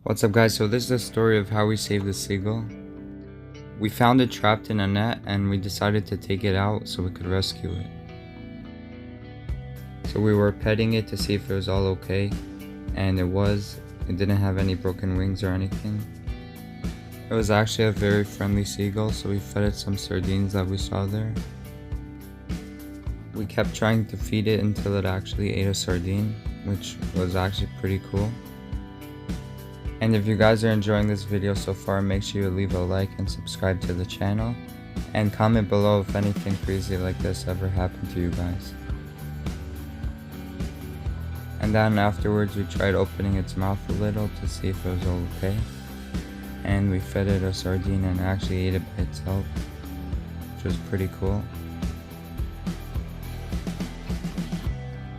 What's up guys, so this is the story of how we saved the seagull. We found it trapped in a net and we decided to take it out so we could rescue it. So we were petting it to see if it was all okay, and it didn't have any broken wings or anything. It was actually a very friendly seagull, so we fed it some sardines that we saw there. We kept trying to feed it until it actually ate a sardine, which was actually pretty cool. And if you guys are enjoying this video so far, make sure you leave a like and subscribe to the channel, and comment below if anything crazy like this ever happened to you guys. And then afterwards we tried opening its mouth a little to see if it was all okay, and we fed it a sardine and it actually ate it by itself, which was pretty cool.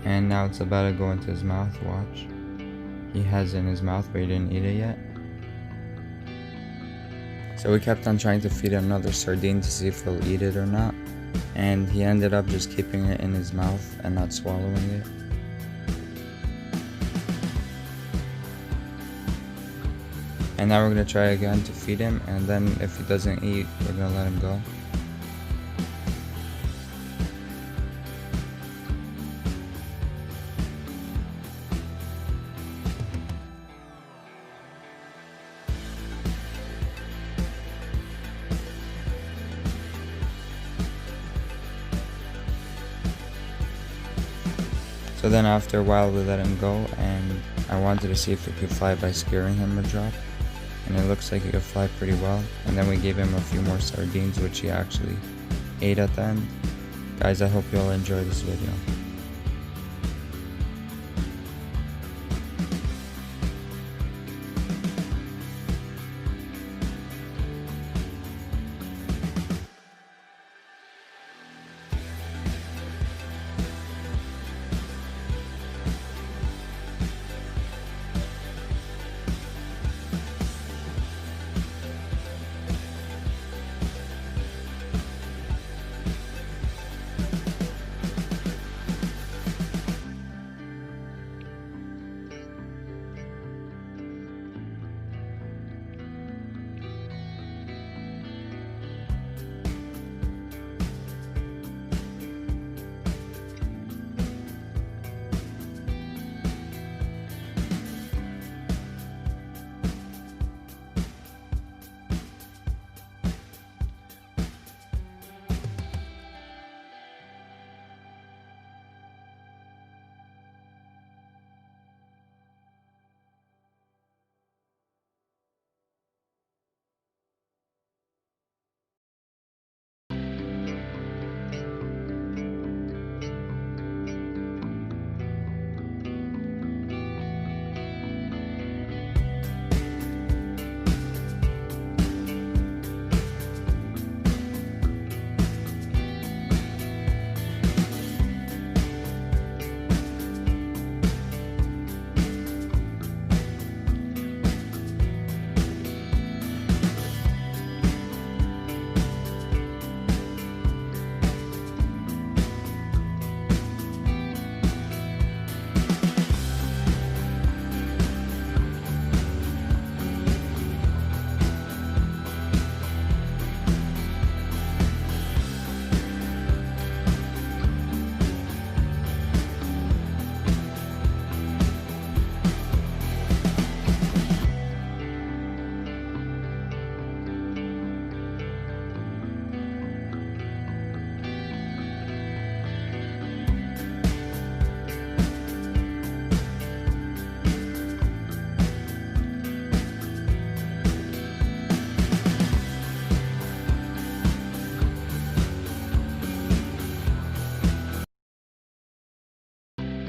And now it's about to go into his mouth. Watch. He has it in his mouth, but he didn't eat it yet. So we kept on trying to feed it another sardine to see if he'll eat it or not, and he ended up just keeping it in his mouth and not swallowing it. And now we're going to try again to feed him, and then if he doesn't eat, we're going to let him go. So then after a while we let him go, and I wanted to see if he could fly by scaring him a drop, and it looks like he could fly pretty well. And then we gave him a few more sardines, which he actually ate at the end. Guys, I hope you all enjoy this video.